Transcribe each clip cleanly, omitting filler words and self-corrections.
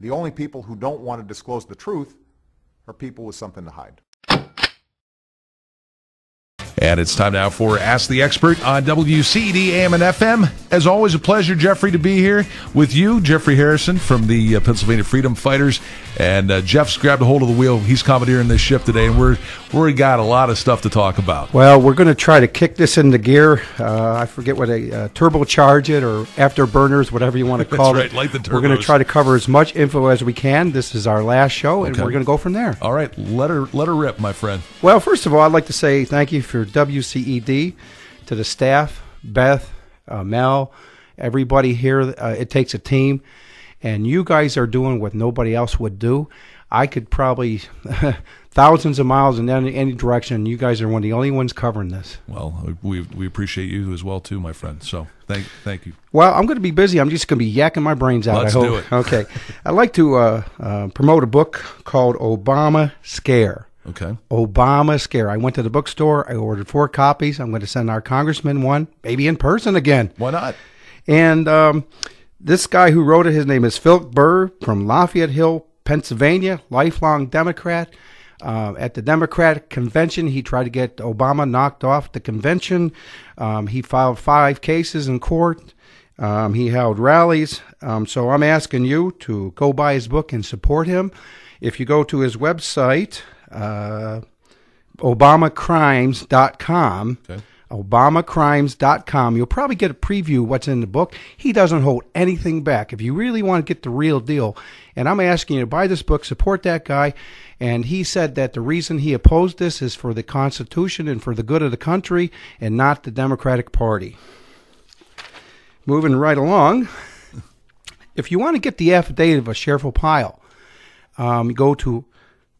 The only people who don't want to disclose the truth are people with something to hide. And it's time now for Ask the Expert on WCED AM and FM. As always, a pleasure, Jeffrey, to be here with you, Jeffrey Harrison from the Pennsylvania Freedom Fighters. And Jeff's grabbed a hold of the wheel. He's commandeering this ship today, and we got a lot of stuff to talk about. Well, we're going to try to kick this into gear. I forget what turbocharge it or afterburners, whatever you want to call That's it. right, like the turbos. We're going to try to cover as much info as we can. This is our last show, and we're going to go from there. All right, let her rip, my friend. Well, first of all, I'd like to say thank you for WCED, to the staff, Beth, Mel, everybody here. It takes a team, and you guys are doing what nobody else would do. I could probably thousands of miles in any direction. You guys are one of the only ones covering this. Well, we appreciate you as well too, my friend. So thank you. Well, I'm going to be busy. I'm just going to be yakking my brains out. Let's do it. Okay. I'd like to promote a book called Obama Scare. Okay. Obama Scare. I went to the bookstore. I ordered 4 copies. I'm going to send our congressman one, maybe in person again. Why not? And this guy who wrote it, his name is Philip Burr from Lafayette Hill, Pennsylvania, lifelong Democrat. At the Democratic convention, he tried to get Obama knocked off the convention. He filed 5 cases in court. He held rallies. So I'm asking you to go buy his book and support him. If you go to his website, ObamaCrimes.com, okay. ObamaCrimes.com, you'll probably get a preview of what's in the book. He doesn't hold anything back. If you really want to get the real deal, and I'm asking you to buy this book, support that guy. And he said that the reason he opposed this is for the Constitution and for the good of the country and not the Democratic Party. Moving right along, if you want to get the affidavit of Sheriff O'Pile, go to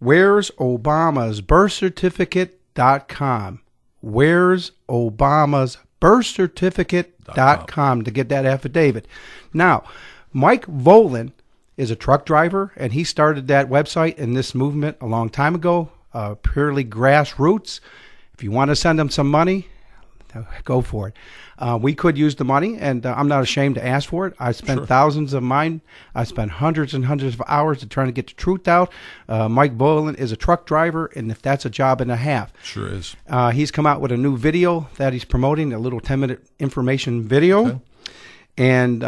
Where's Obama's Birth Certificate.com. Where's Obama's Birth Certificate.com to get that affidavit. Now, Mike Volan is a truck driver, and he started that website and this movement a long time ago, purely grassroots. If you want to send him some money, go for it. We could use the money, and I'm not ashamed to ask for it. I spent thousands of mine. I spent hundreds and hundreds of hours to trying to get the truth out. Mike Boland is a truck driver, and if that's a job and a half. Sure is. He's come out with a new video that he's promoting, a little 10-minute information video. Okay. And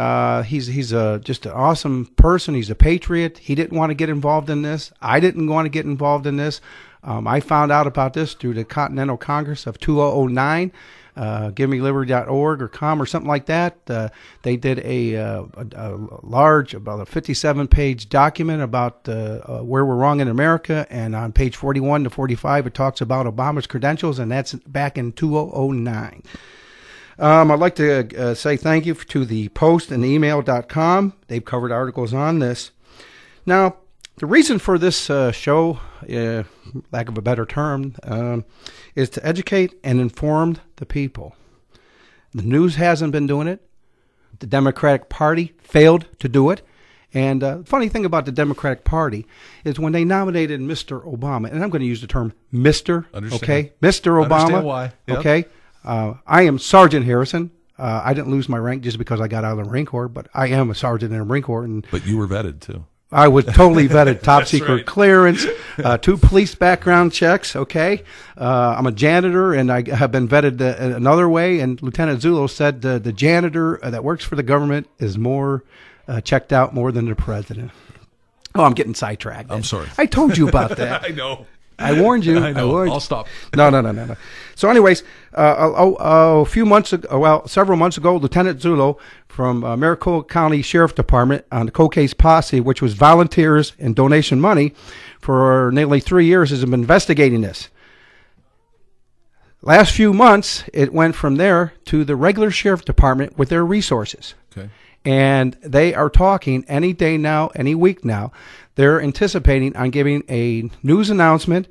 he's just an awesome person. He's a patriot. He didn't want to get involved in this. I didn't want to get involved in this. I found out about this through the Continental Congress of 2009. GiveMeLiberty.org or com or something like that. They did a large, about a 57-page document about where we're wrong in America, and on page 41 to 45 it talks about Obama's credentials, and that's back in 2009. I'd like to say thank you to the Post and email.com. They've covered articles on this. Now, the reason for this show, lack of a better term, is to educate and inform the people. The news hasn't been doing it. The Democratic Party failed to do it. And the funny thing about the Democratic Party is when they nominated Mr. Obama, and I'm going to use the term Mr., okay? Mr. Obama. Understand why. Yep. Okay? I am Sergeant Harrison. I didn't lose my rank just because I got out of the Marine Corps, but I am a sergeant in the Marine Corps. But you were vetted, too. I was totally vetted, top secret right. clearance, 2 police background checks, okay? I'm a janitor, and I have been vetted another way, and Lieutenant Zullo said the janitor that works for the government is more checked out more than the president. Oh, I'm getting sidetracked. I'm sorry. I told you about that. I know. I warned you. I know. I'll stop. No. So anyways, several months ago, Lieutenant Zullo from Maricopa County Sheriff Department on the Cold Case Posse, which was volunteers and donation money, for nearly 3 years has been investigating this. Last few months, it went from there to the regular Sheriff Department with their resources. Okay. And they are talking any day now, any week now. They're anticipating on giving a news announcement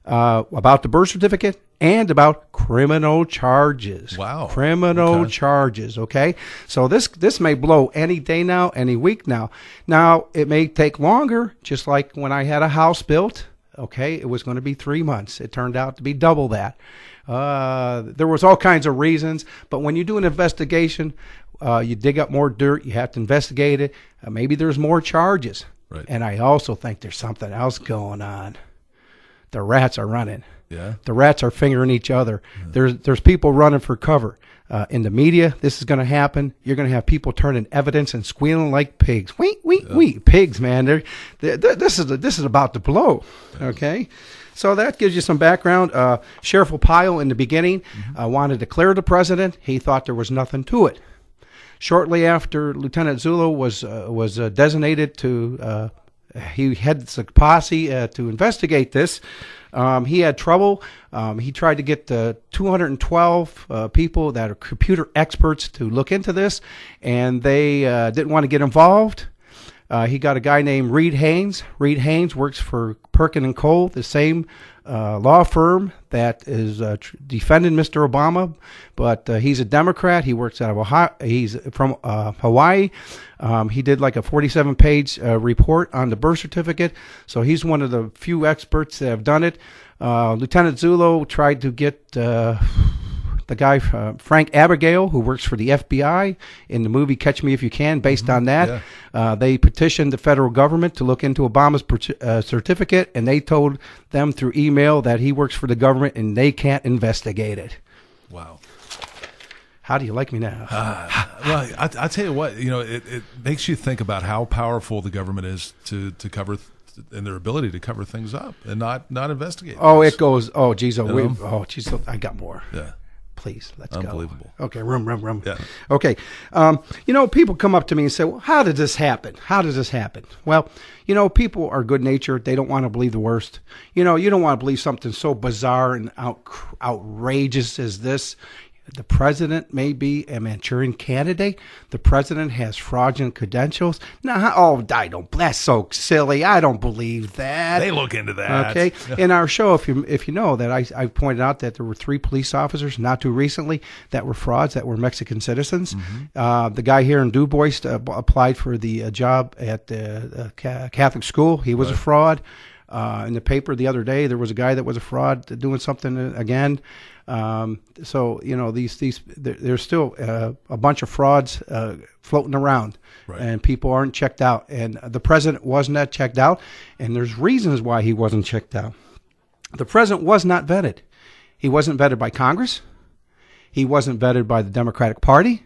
about the birth certificate and about criminal charges. Wow. Criminal charges, okay? So this may blow any day now, any week now. Now, it may take longer, just like when I had a house built, okay? It was going to be 3 months. It turned out to be double that. There was all kinds of reasons, but when you do an investigation, you dig up more dirt, you have to investigate it. Maybe there's more charges. Right. And I also think there's something else going on. The rats are running. Yeah. The rats are fingering each other. There's people running for cover. In the media, this is going to happen. You're going to have people turning evidence and squealing like pigs. Wait, pigs, man. This is about to blow. Okay, so that gives you some background. Sheriff Opile in the beginning wanted to clear the president. He thought there was nothing to it. Shortly after Lieutenant Zullo was designated to, he heads a posse to investigate this. He had trouble. He tried to get 212 people that are computer experts to look into this, and they didn't want to get involved. He got a guy named Reed Haynes. Reed Haynes works for Perkin and Cole, the same law firm that is defending Mr. Obama, but he's a Democrat. He works out of Ohio. He's from Hawaii. He did like a 47-page report on the birth certificate, so he's one of the few experts that have done it. Lieutenant Zullo tried to get the guy Frank Abigail, who works for the FBI in the movie Catch Me If You Can, based on that. Yeah. They petitioned the federal government to look into Obama's certificate, and they told them through email that he works for the government and they can't investigate it. Wow. How do you like me now? Well, I tell you what, it makes you think about how powerful the government is to cover and their ability to cover things up and not investigate. Oh, things. It goes. Oh, geez. I got more. Yeah. Please, let's Unbelievable. go. Okay, rum. Yeah. Okay. People come up to me and say, well, how did this happen? How does this happen? Well, people are good-natured. They don't want to believe the worst. You don't want to believe something so bizarre and outrageous as this. The president may be a Manchurian candidate. The president has fraudulent credentials. That's so silly. I don't believe that. They look into that. Okay. In our show, if you know that I pointed out that there were 3 police officers not too recently that were frauds, that were Mexican citizens. The guy here in Du Bois applied for the job at the Catholic school. He was a fraud. In the paper the other day, there was a guy that was a fraud doing something again. There's still a bunch of frauds floating around, right, and people aren't checked out. And the president wasn't checked out, and there's reasons why he wasn't checked out. The president was not vetted. He wasn't vetted by Congress. He wasn't vetted by the Democratic Party.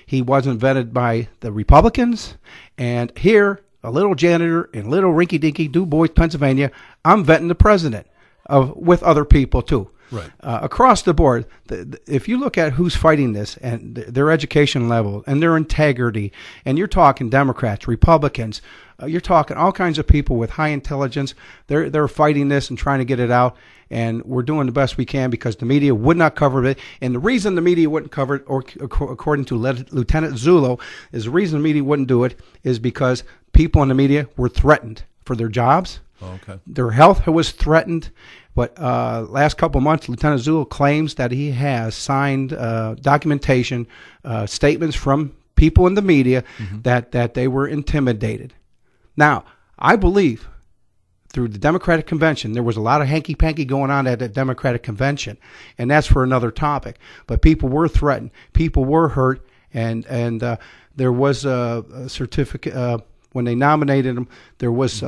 He wasn't vetted by the Republicans. And here, a little janitor in little rinky-dinky Du Bois, Pennsylvania, I'm vetting the president with other people too. Right. Across the board, if you look at who's fighting this and their education level and their integrity, and you're talking Democrats, Republicans, you're talking all kinds of people with high intelligence, they're fighting this and trying to get it out, and we're doing the best we can because the media would not cover it. And the reason the media wouldn't cover it, or according to Lieutenant Zullo, is the reason the media wouldn't do it is because people in the media were threatened for their jobs. Oh, okay. Their health was threatened. But last couple of months, Lieutenant Zullo claims that he has signed documentation, statements from people in the media that they were intimidated. Now, I believe through the Democratic Convention, there was a lot of hanky-panky going on at the Democratic Convention, and that's for another topic. But people were threatened. People were hurt, and there was a certificate. When they nominated him, there was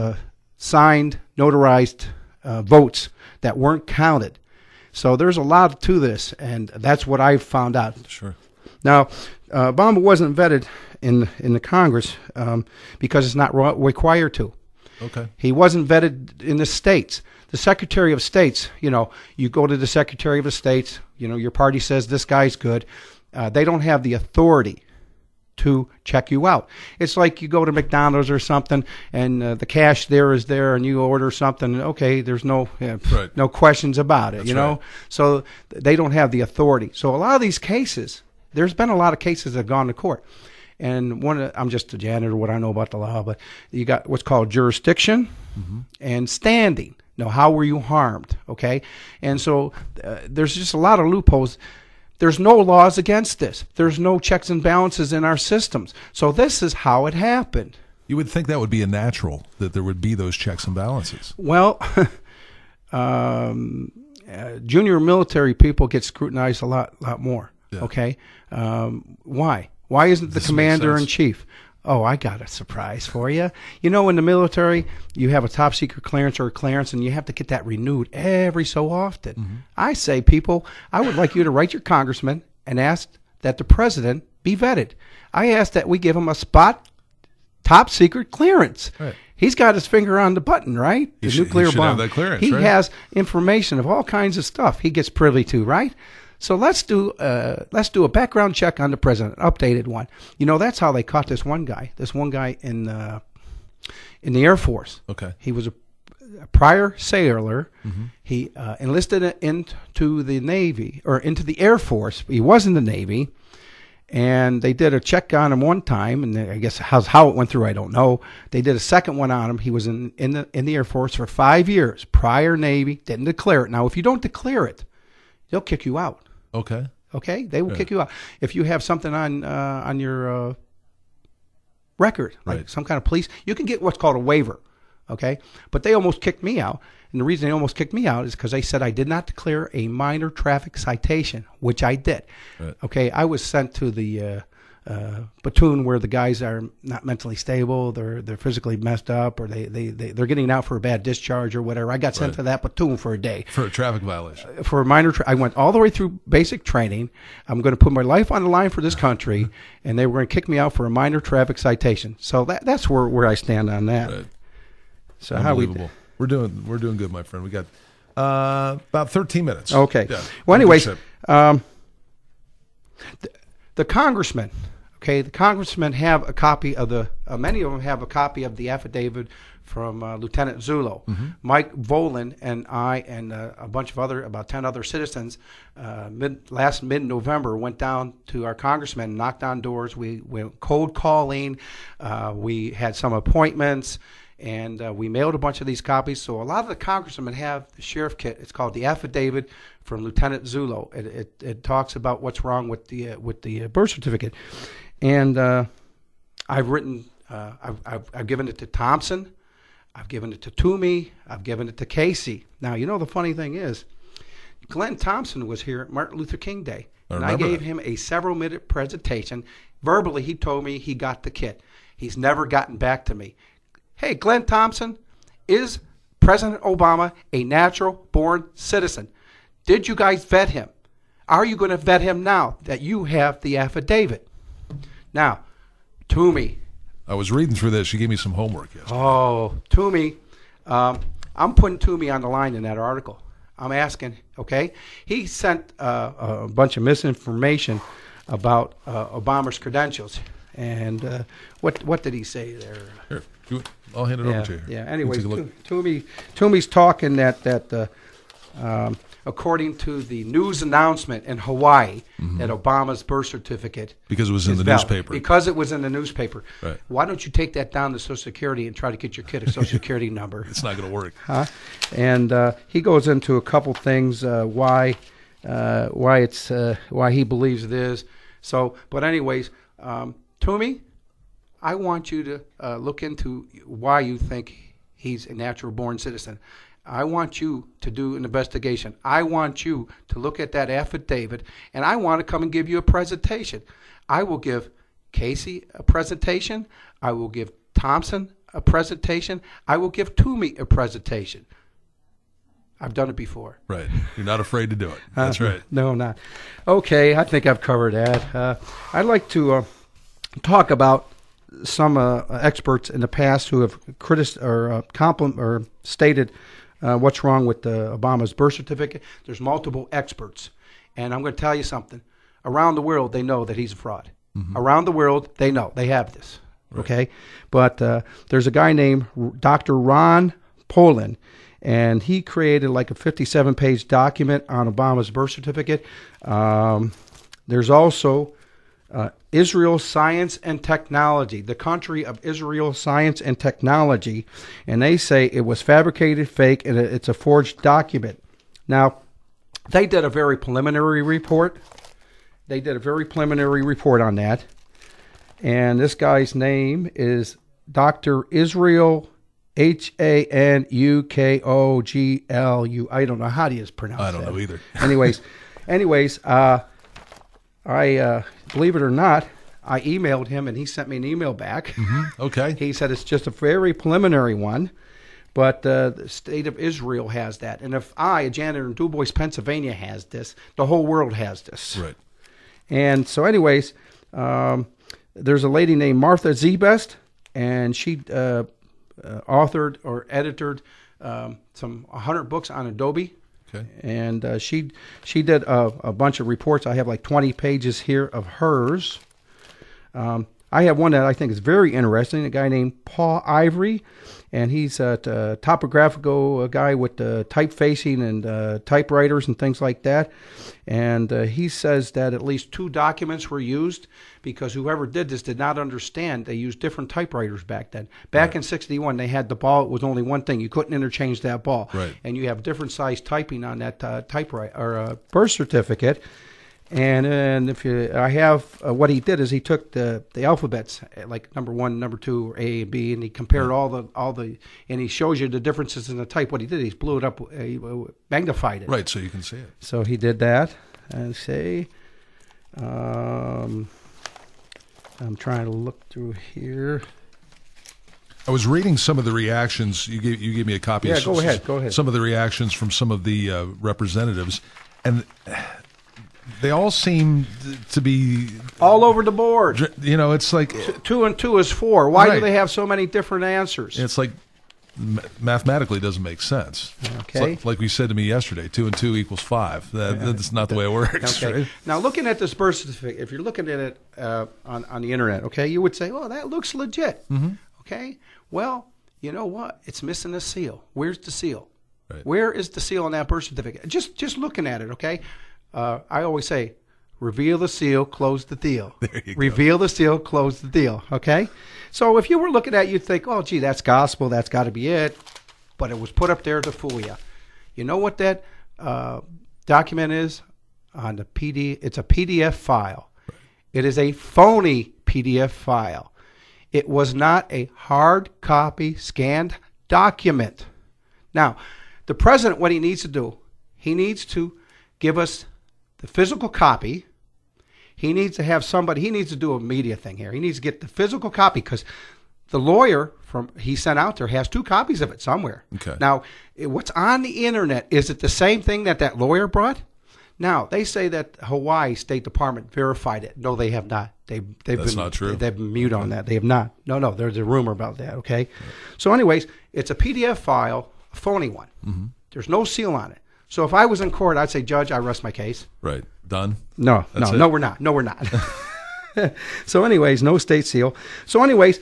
signed, notarized votes that weren't counted. So there's a lot to this, and that's what I've found out. Sure. Now, Obama wasn't vetted in the Congress because it's not required to. Okay. He wasn't vetted in the states. The Secretary of States, you go to the Secretary of the States, your party says this guy's good. They don't have the authority to check you out. It's like you go to McDonald's or something, and the cash there is there, and you order something. And okay, there's no questions about it. That's right. So they don't have the authority. So a lot of these cases, there's been a lot of cases that have gone to court. And I'm just a janitor, what I know about the law, but you got what's called jurisdiction and standing. Now, how were you harmed? Okay, and so there's just a lot of loopholes. There's no laws against this. There's no checks and balances in our systems. So this is how it happened. You would think that would be a natural, that there would be those checks and balances. Well, junior military people get scrutinized a lot more. Yeah. Okay, why? Why isn't the commander in chief? Oh, I got a surprise for you. You know, in the military, you have a top secret clearance or a clearance, and you have to get that renewed every so often. Mm-hmm. I say, people, I would like you to write your congressman and ask that the president be vetted. I ask that we give him a spot top secret clearance. Right. He's got his finger on the button, right? He The should nuclear bomb. have that clearance, he right? has information of all kinds of stuff he gets privy to, right? So let's do a background check on the president, updated one. You know, that's how they caught this one guy. This one guy in the Air Force. Okay. He was a prior sailor. Mm-hmm. He enlisted into the Navy or into the Air Force. He was in the Navy, and they did a check on him one time. And I guess how it went through, I don't know. They did a second one on him. He was in the Air Force for 5 years. Prior Navy, didn't declare it. Now, if you don't declare it, they'll kick you out. Okay. Okay, they will kick you out if you have something on your record, like Right. some kind of police. You can get what's called a waiver. Okay, but they almost kicked me out, and the reason they almost kicked me out is because they said I did not declare a minor traffic citation, which I did. Right. Okay, I was sent to the platoon where the guys are not mentally stable, they're physically messed up, or they're getting out for a bad discharge or whatever. I got sent to that platoon for a day. For a traffic violation. For a minor, I went all the way through basic training. I'm going to put my life on the line for this country, and they were going to kick me out for a minor traffic citation. So that's where I stand on that. Right. So how Unbelievable. We're doing good, my friend. We got about 13 minutes. Okay. Yeah. Well, anyways, the congressmen. Okay, the congressmen have a copy of many of them have a copy of the affidavit from Lieutenant Zullo. Mm-hmm. Mike Volan and I and a bunch of about 10 other citizens last mid-November went down to our congressmen, knocked on doors. We went cold calling. We had some appointments, and we mailed a bunch of these copies. So a lot of the congressmen have the sheriff kit. It's called the affidavit from Lieutenant Zullo. It talks about what's wrong with the birth certificate. And I've written, I've given it to Thompson, I've given it to Toomey, I've given it to Casey. Now, you know, the funny thing is, Glenn Thompson was here at Martin Luther King Day, and I gave him a several-minute presentation. Verbally, he told me he got the kit. He's never gotten back to me. Hey, Glenn Thompson, is President Obama a natural-born citizen? Did you guys vet him? Are you going to vet him now that you have the affidavit? Now, Toomey. I was reading through this. She gave me some homework yesterday. Oh, Toomey. I'm putting Toomey on the line in that article. I'm asking, okay? He sent a bunch of misinformation about Obama's credentials. And what did he say there? Here, I'll hand it over to you. Yeah, anyways, Take a look. Toomey's talking that according to the news announcement in Hawaii, that Obama's birth certificate Because it was in the valid. newspaper. Because it was in the newspaper. Right. Why don't you take that down to Social Security and try to get your kid a Social Security number? It's not going to work. Huh? And he goes into a couple things why he believes it is. So, but anyways, Toomey, I want you to look into why you think he's a natural-born citizen. I want you to do an investigation. I want you to look at that affidavit, and I want to come and give you a presentation. I will give Casey a presentation. I will give Thompson a presentation. I will give Toomey a presentation. I've done it before. Right. You're not afraid to do it. That's right. No, I'm not. Okay, I think I've covered that. I'd like to talk about some experts in the past who have stated what's wrong with Obama's birth certificate. There's multiple experts, and I'm going to tell you something. Around the world, they know that he's a fraud. Mm-hmm. Around the world, they know. They have this. Right. Okay? But there's a guy named Dr. Ron Pollan, and he created like a 57-page document on Obama's birth certificate. There's also Israel Science and Technology, the country of Israel Science and Technology, and they say it was fabricated, fake, and it's a forged document. Now, they did a very preliminary report. They did a very preliminary report on that, and this guy's name is Dr. Israel Hanukoglu. I don't know how do you pronounce that. I don't know either. Anyways, I believe it or not, I emailed him, and he sent me an email back. Okay. He said it's just a very preliminary one, but the state of Israel has that. And if I, a janitor in DuBois, Pennsylvania, has this, the whole world has this. Right. And so anyways, there's a lady named Martha Zebest, and she authored or edited some 100 books on Adobe. Okay. And she did a bunch of reports. I have like 20 pages here of hers. I have one that I think is very interesting, a guy named Paul Ivory, and he's a topographical guy with typefacing and typewriters and things like that. And he says that at least 2 documents were used because whoever did this did not understand. They used different typewriters back then. Back in '61, they had the ball. It was only one thing. You couldn't interchange that ball. Right. And you have different size typing on that typewriter or birth certificate. And if you, I have what he did is he took the alphabets like number 1, number 2, or A and B, and he compared all the, and he shows you the differences in the type. What he did, he blew it up, he magnified it. Right, so you can see it. So he did that, and say, I'm trying to look through here. I was reading some of the reactions. You gave me a copy. Yeah, of go ahead. Some of the reactions from some of the representatives, and they all seem to be all over the board. You know, it's like 2 and 2 is 4. Why right. do they have so many different answers? It's like mathematically it doesn't make sense. Okay. Like we said to me yesterday, 2 and 2 equals 5. That's not the way it works. Okay. Right? Now, looking at this birth certificate, if you're looking at it on the internet, okay, you would say, "Oh, that looks legit." Mm-hmm. Okay. Well, you know what? It's missing a seal. Where's the seal? Right. Where is the seal on that birth certificate? Just looking at it, okay. I always say, reveal the seal, close the deal. There you go. Reveal the seal, close the deal. Okay. So if you were looking at it, you'd think, "Oh, gee, that's gospel. That's got to be it." But it was put up there to fool you. You know what that document is on the PD? It's a PDF file. Right. It is a phony PDF file. It was not a hard copy scanned document. Now, the president, what he needs to do, he needs to give us the physical copy. He needs to have somebody, he needs to do a media thing here. He needs to get the physical copy because the lawyer he sent out there has 2 copies of it somewhere. Okay. Now, what's on the internet, is it the same thing that lawyer brought? Now, they say that Hawaii State Department verified it. No, they have not. That's not true. They've been mute on that. They have not. No, there's a rumor about that, okay? Right. So anyways, it's a PDF file, a phony one. Mm-hmm. There's no seal on it. So if I was in court, I'd say, "Judge, I rest my case." Right. Done? No, we're not. No, we're not. So anyways, no state seal. So anyways,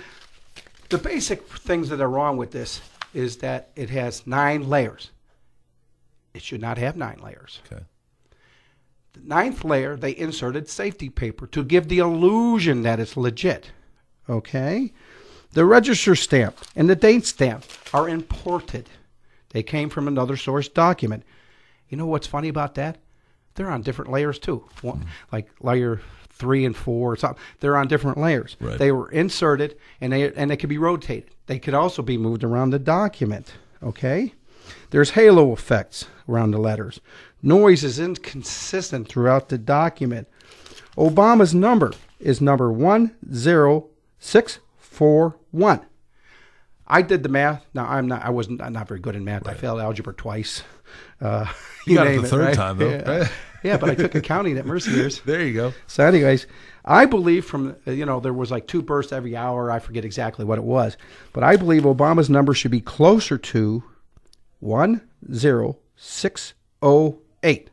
the basic things that are wrong with this is that it has 9 layers. It should not have 9 layers. Okay. The 9th layer, they inserted safety paper to give the illusion that it's legit. Okay? The register stamp and the date stamp are imported. They came from another source document. You know what's funny about that? They're on different layers too. One, like layer 3 and 4 or something. They're on different layers. Right. They were inserted and they could be rotated. They could also be moved around the document. Okay? There's halo effects around the letters. Noise is inconsistent throughout the document. Obama's number is number 10641. I did the math. Now I'm not very good in math. Right. I failed algebra twice. You got it the third time though. Yeah. Yeah, but I took accounting at Mercyhurst. There you go. So anyways, I believe from, there was like 2 bursts every hour. I forget exactly what it was. But I believe Obama's number should be closer to 10608.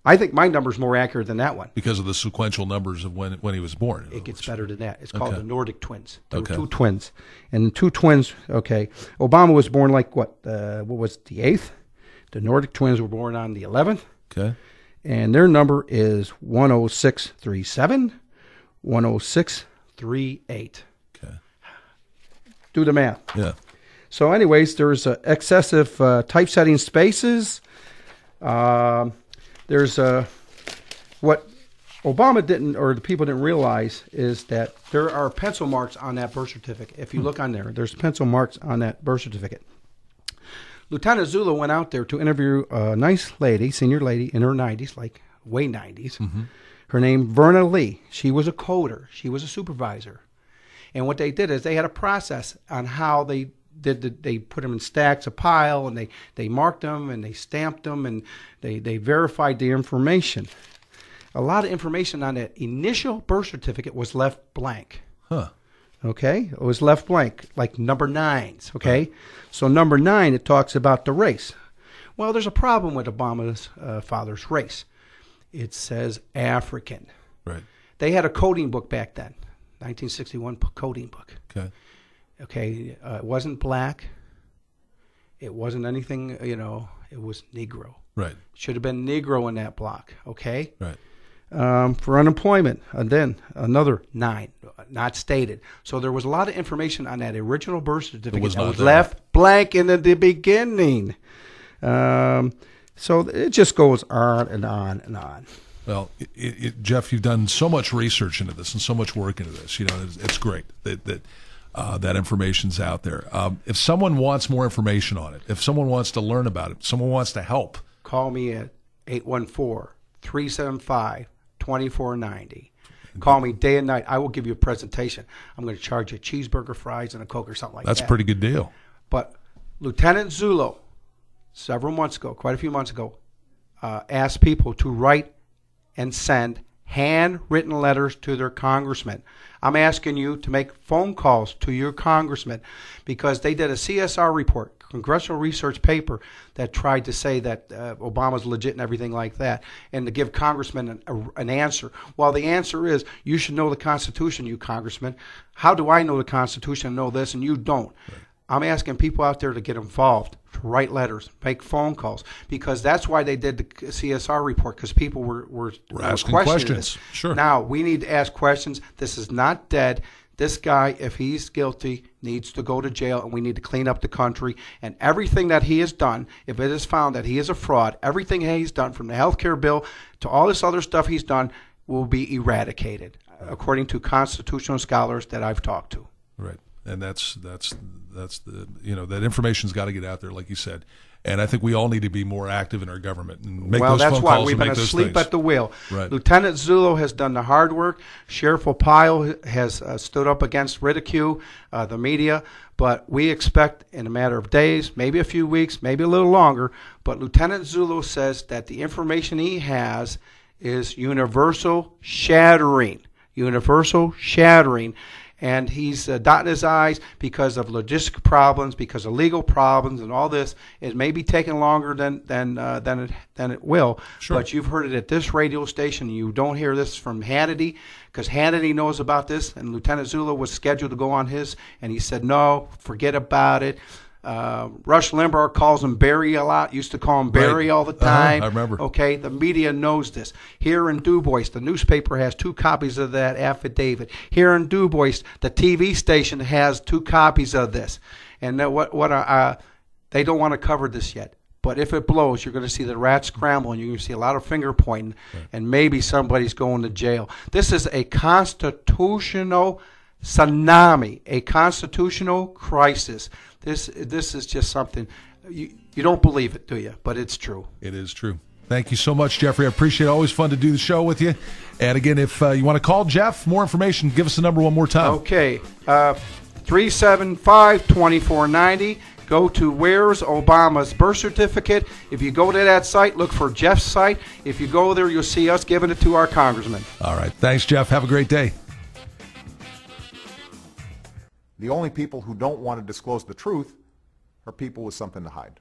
I think my number's more accurate than that one. Because of the sequential numbers of when he was born. It gets better than that. It's called the Nordic twins. There were 2 twins. And the 2 twins, okay. Obama was born like what was it, the 8th? The Nordic twins were born on the 11th. Okay. And their number is 10637, 10638. Okay. Do the math. Yeah. So anyways, there's excessive typesetting spaces. There's what Obama didn't, or the people didn't realize, is that there are pencil marks on that birth certificate. If you look on there, there's pencil marks on that birth certificate. Lieutenant Zula went out there to interview a nice lady, senior lady in her 90s, like way 90s. Mm-hmm. Her name, Verna Lee. She was a coder. She was a supervisor. And what they did is they had a process on how they they put them in stacks, a pile, and they marked them and they stamped them and they verified the information. A lot of information on that initial birth certificate was left blank. Huh. Okay? It was left blank, like number 9s. Okay? So number 9, it talks about the race. Well, there's a problem with Obama's father's race. It says African. Right. They had a coding book back then, 1961 coding book. Okay. Okay, it wasn't black. It wasn't anything, it was Negro. Right. Should have been Negro in that block, okay? Right. For unemployment, and then another 9, not stated. So there was a lot of information on that original birth certificate that was left blank in the beginning. So it just goes on and on and on. Well, Jeff, you've done so much research into this and so much work into this. It's great that information's out there. If someone wants more information on it, if someone wants to learn about it, someone wants to help, call me at 814-375-2490. Call me day and night. I will give you a presentation. I'm going to charge you a cheeseburger, fries, and a Coke or something like that. That's a pretty good deal. But Lieutenant Zullo, several months ago, quite a few months ago, asked people to write and send handwritten letters to their congressman. I'm asking you to make phone calls to your congressman because they did a CSR report, congressional research paper, that tried to say that Obama's legit and everything like that, and to give congressmen an answer. Well, the answer is you should know the Constitution, you congressman. How do I know the Constitution and know this and you don't? Right. I'm asking people out there to get involved, to write letters, make phone calls, because that's why they did the CSR report, because people were asking questioning questions. This. Sure. Now, we need to ask questions. This is not dead. This guy, if he's guilty, needs to go to jail, and we need to clean up the country. And everything that he has done, if it is found that he is a fraud, everything he's done, from the health care bill to all this other stuff he's done, will be eradicated, according to constitutional scholars that I've talked to. Right. And that's the that information's got to get out there, like you said. And I think we all need to be more active in our government and make those phone calls. Well, that's why we've been asleep at the wheel. Right. Lieutenant Zullo has done the hard work. Sheriff Opile has stood up against ridicule, the media. But we expect in a matter of days, maybe a few weeks, maybe a little longer. But Lieutenant Zullo says that the information he has is universal shattering. Universal shattering. And he's dotting his I's because of logistic problems, because of legal problems, and all this. It may be taking longer than it will. Sure. But you've heard it at this radio station. You don't hear this from Hannity, because Hannity knows about this. And Lieutenant Zullo was scheduled to go on his, and he said, "No, forget about it." Rush Limbaugh calls him Barry a lot, used to call him Barry all the time. I remember. Okay, the media knows this. Here in Du Bois, the newspaper has 2 copies of that affidavit. Here in Du Bois, the TV station has 2 copies of this. And they don't want to cover this yet. But if it blows, you're going to see the rats scramble, and you're going to see a lot of finger pointing, and maybe somebody's going to jail. This is a constitutional tsunami, a constitutional crisis. This is just something, you don't believe it, do you? But it's true. It is true. Thank you so much, Jeffrey. I appreciate it. Always fun to do the show with you. And again, if you want to call Jeff, more information, give us the number one more time. Okay, 375-2490. Go to Where's Obama's Birth Certificate. If you go to that site, look for Jeff's site. If you go there, you'll see us giving it to our congressman. All right. Thanks, Jeff. Have a great day. The only people who don't want to disclose the truth are people with something to hide.